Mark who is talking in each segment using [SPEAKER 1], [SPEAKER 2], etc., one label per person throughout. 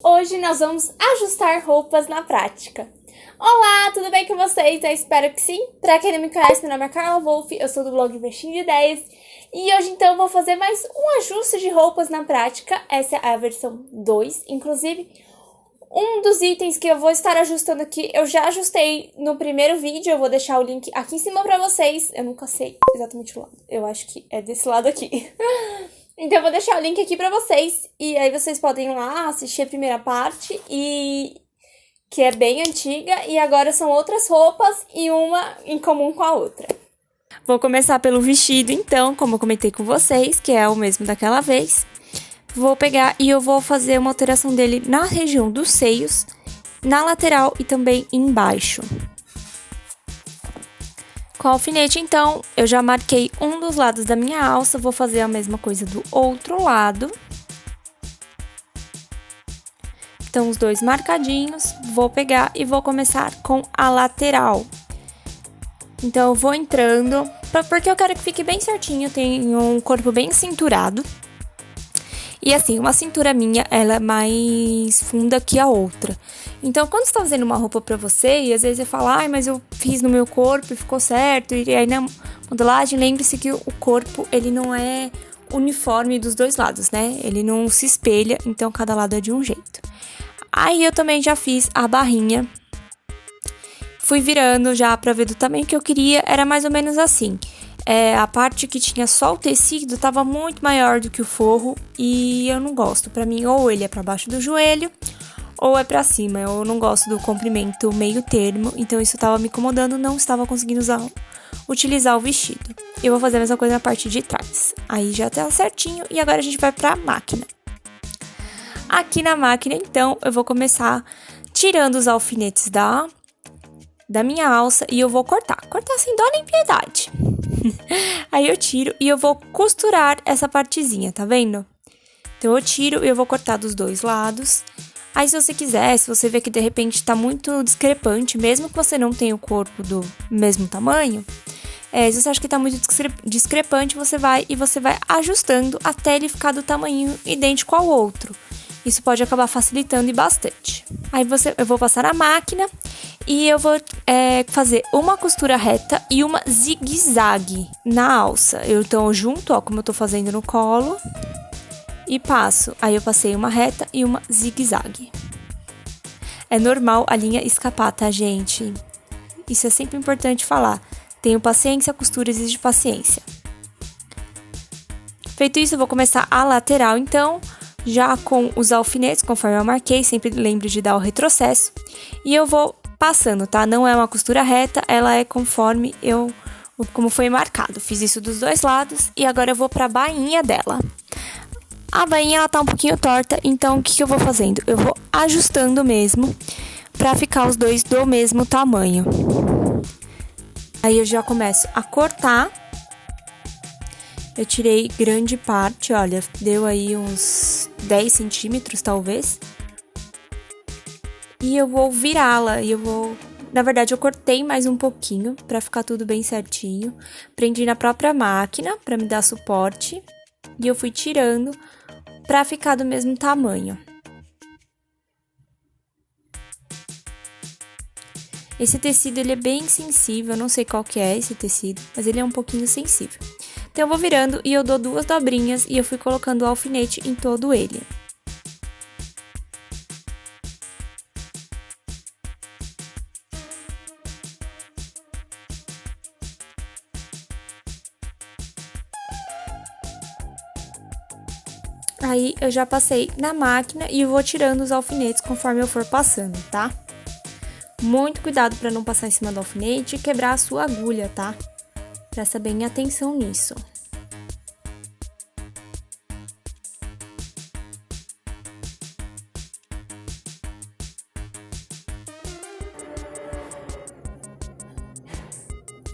[SPEAKER 1] Hoje nós vamos ajustar roupas na prática. Olá, tudo bem com vocês? Eu espero que sim. Pra quem não me conhece, meu nome é Carla Wolf, eu sou do blog Investindo de Ideias. E hoje então vou fazer mais um ajuste de roupas na prática. Essa é a versão 2, inclusive. Um dos itens que eu vou estar ajustando aqui, eu já ajustei no primeiro vídeo, eu vou deixar o link aqui em cima pra vocês. Eu nunca sei exatamente o lado, eu acho que é desse lado aqui. Então eu vou deixar o link aqui pra vocês, e aí vocês podem ir lá assistir a primeira parte, que é bem antiga, e agora são outras roupas e uma em comum com a outra. Vou começar pelo vestido, então, como eu comentei com vocês, que é o mesmo daquela vez. Vou pegar e eu vou fazer uma alteração dele na região dos seios, na lateral e também embaixo. Com o alfinete, então, eu já marquei um dos lados da minha alça, vou fazer a mesma coisa do outro lado. Então, os dois marcadinhos, vou pegar e vou começar com a lateral. Então, eu vou entrando, porque eu quero que fique bem certinho, eu tenho um corpo bem cinturado. E assim, uma cintura minha, ela é mais funda que a outra. Então, quando você tá fazendo uma roupa pra você, e às vezes você fala, ai, mas eu fiz no meu corpo e ficou certo. E aí na modelagem, lembre-se que o corpo, ele não é uniforme dos dois lados, né? Ele não se espelha, então cada lado é de um jeito. Aí eu também já fiz a barrinha. Fui virando já pra ver do tamanho que eu queria, era mais ou menos assim. A parte que tinha só o tecido tava muito maior do que o forro e eu não gosto. Pra mim, ou ele é pra baixo do joelho ou é pra cima. Eu não gosto do comprimento meio termo, então isso tava me incomodando, não estava conseguindo utilizar o vestido. Eu vou fazer a mesma coisa na parte de trás. Aí já tá certinho e agora a gente vai pra máquina. Aqui na máquina, então, eu vou começar tirando os alfinetes da minha alça e eu vou cortar. Cortar sem dó nem piedade. Aí eu tiro e eu vou costurar essa partezinha, tá vendo? Então eu tiro e eu vou cortar dos dois lados. Aí se você quiser, se você vê que de repente tá muito discrepante, mesmo que você não tenha o corpo do mesmo tamanho, se você acha que tá muito discrepante, você vai ajustando até ele ficar do tamanho idêntico ao outro. Isso pode acabar facilitando e bastante. Aí eu vou passar a máquina e eu vou fazer uma costura reta e uma zigue-zague na alça. Então eu junto, ó, como eu tô fazendo no colo, e passo. Aí eu passei uma reta e uma zigue-zague. É normal a linha escapar, tá, gente? Isso é sempre importante falar. Tenho paciência, a costura exige paciência. Feito isso, eu vou começar a lateral, então, já com os alfinetes, conforme eu marquei, sempre lembre de dar o retrocesso. E eu vou passando, tá? Não é uma costura reta, ela é conforme como foi marcado. Fiz isso dos dois lados e agora eu vou pra bainha dela. A bainha, ela tá um pouquinho torta, então o que eu vou fazendo? Eu vou ajustando mesmo pra ficar os dois do mesmo tamanho. Aí eu já começo a cortar. Eu tirei grande parte, olha, deu aí uns 10 centímetros, talvez. E eu vou virá-la, na verdade, eu cortei mais um pouquinho pra ficar tudo bem certinho. Prendi na própria máquina pra me dar suporte. E eu fui tirando pra ficar do mesmo tamanho. Esse tecido, ele é bem sensível, eu não sei qual que é esse tecido, mas ele é um pouquinho sensível. Então eu vou virando e eu dou duas dobrinhas e eu fui colocando o alfinete em todo ele. Aí eu já passei na máquina e eu vou tirando os alfinetes conforme eu for passando, tá? Muito cuidado para não passar em cima do alfinete e quebrar a sua agulha, tá? Presta bem atenção nisso.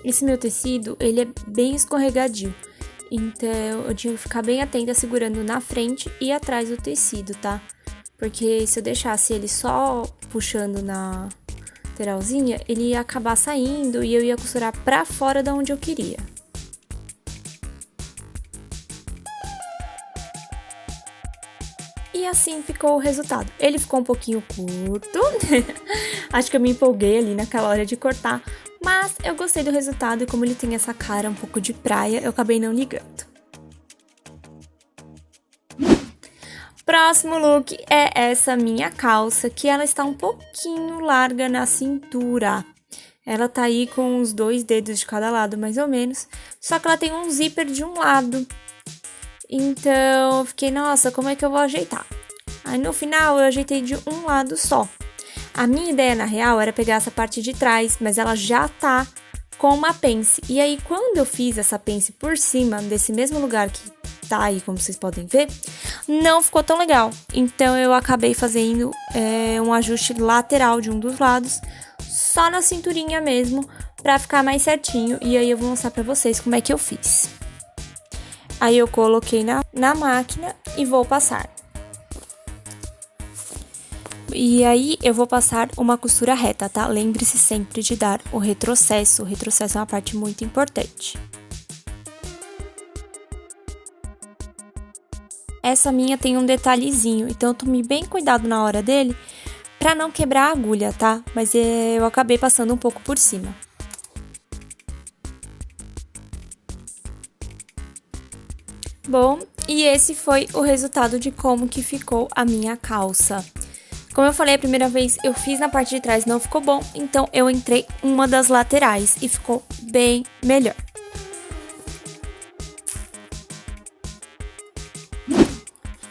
[SPEAKER 1] Esse meu tecido, ele é bem escorregadio. Então, eu tinha que ficar bem atenta segurando na frente e atrás do tecido, tá? Porque se eu deixasse ele só puxando na lateralzinha, ele ia acabar saindo e eu ia costurar pra fora da onde eu queria. E E assim ficou o resultado. Ele ficou um pouquinho curto, acho que eu me empolguei ali naquela hora de cortar, mas eu gostei do resultado e como ele tem essa cara um pouco de praia, eu acabei não ligando. Próximo look é essa minha calça, que ela está um pouquinho larga na cintura. Ela tá aí com os 2 dedos de cada lado, mais ou menos. Só que ela tem um zíper de um lado. Então, eu fiquei, nossa, como é que eu vou ajeitar? Aí, no final, eu ajeitei de um lado só. A minha ideia, na real, era pegar essa parte de trás, mas ela já tá com uma pence. E aí, quando eu fiz essa pence por cima, desse mesmo lugar que tá aí, como vocês podem ver, não ficou tão legal. Então, eu acabei fazendo um ajuste lateral de um dos lados, só na cinturinha mesmo, pra ficar mais certinho. E aí, eu vou mostrar pra vocês como é que eu fiz. Aí, eu coloquei na máquina e vou passar. E aí, eu vou passar uma costura reta, tá? Lembre-se sempre de dar o retrocesso. O retrocesso é uma parte muito importante. Essa minha tem um detalhezinho, então eu tomei bem cuidado na hora dele pra não quebrar a agulha, tá? Mas eu acabei passando um pouco por cima. Bom, e esse foi o resultado de como que ficou a minha calça. Como eu falei, a primeira vez eu fiz na parte de trás, não ficou bom, então eu entrei uma das laterais e ficou bem melhor.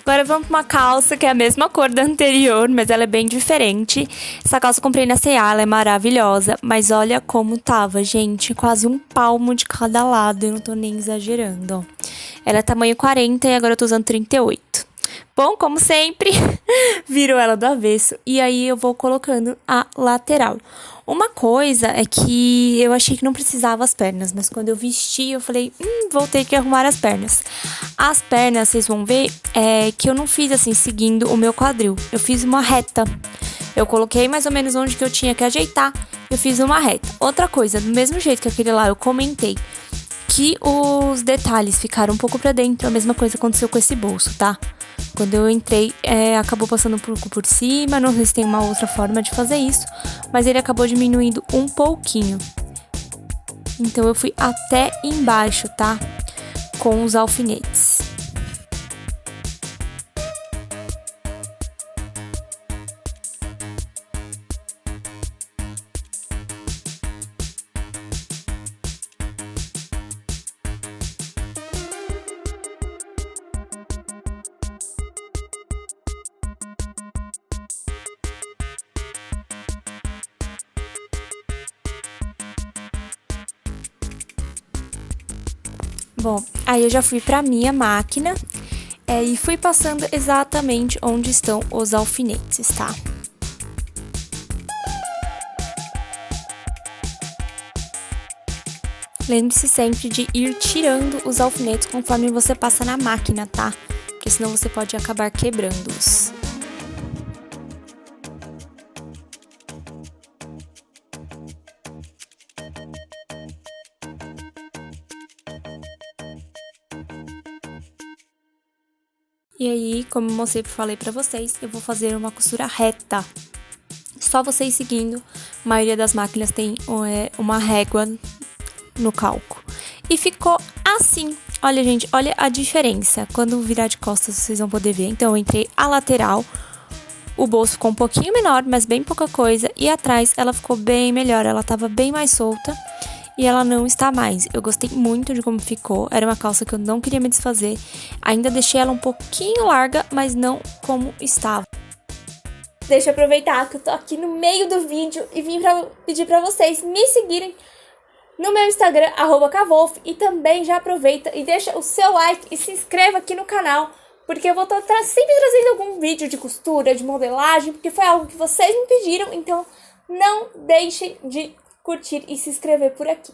[SPEAKER 1] Agora vamos para uma calça que é a mesma cor da anterior, mas ela é bem diferente. Essa calça eu comprei na C&A, ela é maravilhosa, mas olha como tava, gente, quase um palmo de cada lado, eu não tô nem exagerando. Ela é tamanho 40 e agora eu tô usando 38. Bom, como sempre, viro ela do avesso e aí eu vou colocando a lateral. Uma coisa é que eu achei que não precisava as pernas, mas quando eu vesti, eu falei, vou ter que arrumar as pernas. As pernas, vocês vão ver, que eu não fiz assim, seguindo o meu quadril. Eu fiz uma reta. Eu coloquei mais ou menos onde que eu tinha que ajeitar, eu fiz uma reta. Outra coisa, do mesmo jeito que aquele lá eu comentei que os detalhes ficaram um pouco pra dentro, a mesma coisa aconteceu com esse bolso, tá? Quando eu entrei, acabou passando um pouco por cima, não sei se tem uma outra forma de fazer isso, mas ele acabou diminuindo um pouquinho. Então eu fui até embaixo, tá? Com os alfinetes. Bom, aí eu já fui pra minha máquina e fui passando exatamente onde estão os alfinetes, tá? Lembre-se sempre de ir tirando os alfinetes conforme você passa na máquina, tá? Porque senão você pode acabar quebrando-os. E aí, como eu sempre falei pra vocês, eu vou fazer uma costura reta. Só vocês seguindo, a maioria das máquinas tem uma régua no calco. E ficou assim. Olha, gente, olha a diferença. Quando virar de costas, vocês vão poder ver. Então, eu entrei a lateral. O bolso ficou um pouquinho menor, mas bem pouca coisa. E atrás, ela ficou bem melhor. Ela tava bem mais solta. E ela não está mais. Eu gostei muito de como ficou. Era uma calça que eu não queria me desfazer. Ainda deixei ela um pouquinho larga, mas não como estava. Deixa eu aproveitar que eu tô aqui no meio do vídeo e vim pedir pra vocês me seguirem no meu Instagram, @kavolf, e também já aproveita e deixa o seu like e se inscreva aqui no canal, porque eu vou estar sempre trazendo algum vídeo de costura, de modelagem, porque foi algo que vocês me pediram, então não deixem de curtir e se inscrever por aqui.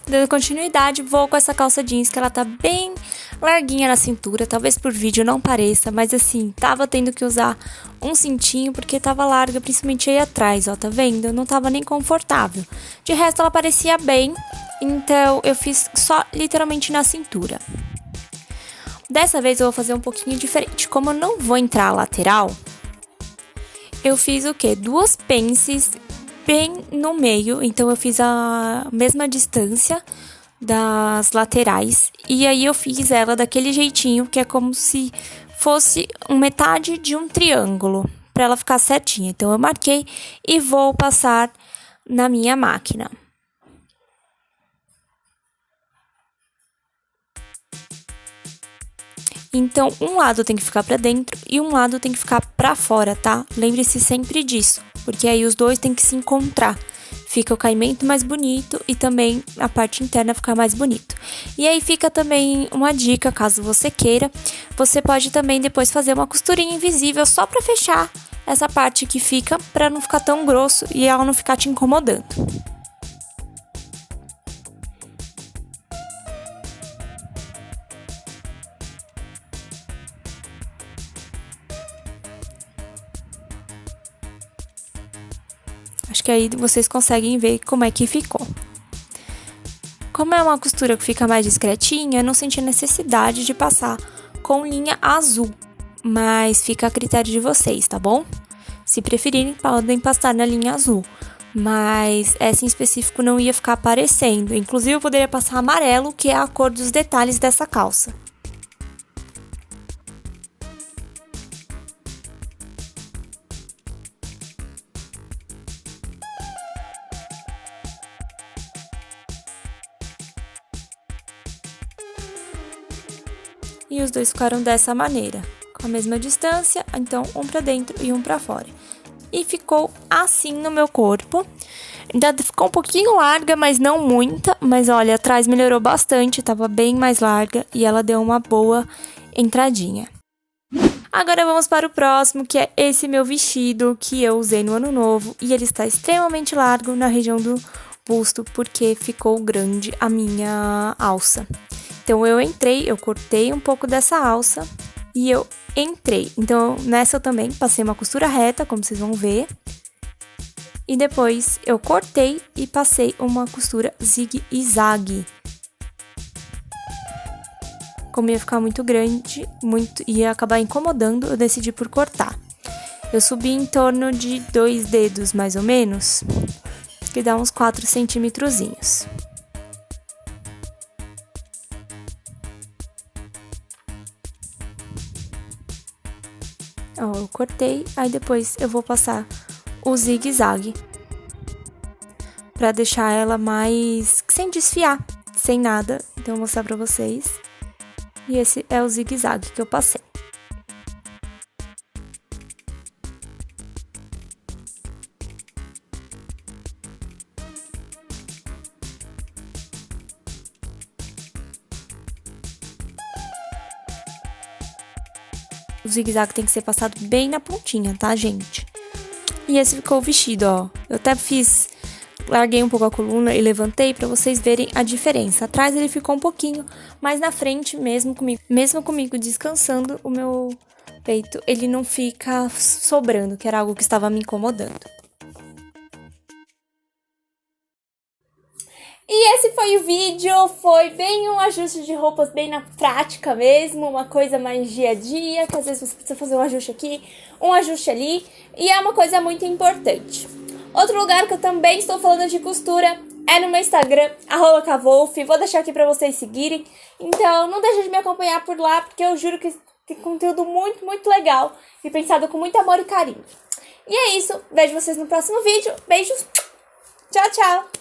[SPEAKER 1] Dando continuidade, vou com essa calça jeans que ela tá bem larguinha na cintura, talvez por vídeo não pareça, mas assim, tava tendo que usar um cintinho porque tava larga, principalmente aí atrás, ó, tá vendo? Não tava nem confortável. De resto, ela parecia bem, então eu fiz só literalmente na cintura. Dessa vez eu vou fazer um pouquinho diferente. Como eu não vou entrar a lateral, eu fiz o quê? 2 pences bem no meio. Então eu fiz a mesma distância das laterais. E aí eu fiz ela daquele jeitinho, que é como se fosse metade de um triângulo, para ela ficar certinha. Então eu marquei e vou passar na minha máquina. Então, um lado tem que ficar para dentro e um lado tem que ficar para fora, tá? Lembre-se sempre disso, porque aí os dois tem que se encontrar. Fica o caimento mais bonito e também a parte interna fica mais bonito. E aí fica também uma dica, caso você queira, você pode também depois fazer uma costurinha invisível só para fechar essa parte que fica, para não ficar tão grosso e ela não ficar te incomodando. Acho que aí vocês conseguem ver como é que ficou. Como é uma costura que fica mais discretinha, eu não senti necessidade de passar com linha azul, mas fica a critério de vocês, tá bom? Se preferirem, podem passar na linha azul, mas essa em específico não ia ficar aparecendo. Inclusive, eu poderia passar amarelo, que é a cor dos detalhes dessa calça. E os dois ficaram dessa maneira, com a mesma distância, então um pra dentro e um pra fora. E ficou assim no meu corpo. Ainda ficou um pouquinho larga, mas não muita. Mas olha, atrás melhorou bastante, tava bem mais larga e ela deu uma boa entradinha. Agora vamos para o próximo, que é esse meu vestido que eu usei no ano novo. E ele está extremamente largo na região do busto, porque ficou grande a minha alça. Então eu cortei um pouco dessa alça e eu entrei. Então nessa eu também passei uma costura reta, como vocês vão ver. E depois eu cortei e passei uma costura zigue-zague. Como ia ficar muito grande, ia acabar incomodando, eu decidi por cortar. Eu subi em torno de 2 dedos, mais ou menos, que dá uns 4 centímetrozinhos. Ó, eu cortei, aí depois eu vou passar o zigue-zague pra deixar ela mais sem desfiar, sem nada. Então eu vou mostrar pra vocês. E esse é o zigue-zague que eu passei. O zigue-zague tem que ser passado bem na pontinha, tá, gente? E esse ficou o vestido, ó. Eu até larguei um pouco a coluna e levantei pra vocês verem a diferença. Atrás ele ficou um pouquinho, mas na frente, mesmo comigo descansando, o meu peito, ele não fica sobrando, que era algo que estava me incomodando. E esse foi o vídeo, foi bem um ajuste de roupas bem na prática mesmo, uma coisa mais dia a dia, que às vezes você precisa fazer um ajuste aqui, um ajuste ali, e é uma coisa muito importante. Outro lugar que eu também estou falando de costura é no meu Instagram, @cavolf, vou deixar aqui pra vocês seguirem, então não deixa de me acompanhar por lá, porque eu juro que tem conteúdo muito, muito legal e pensado com muito amor e carinho. E é isso, vejo vocês no próximo vídeo, beijos, tchau, tchau!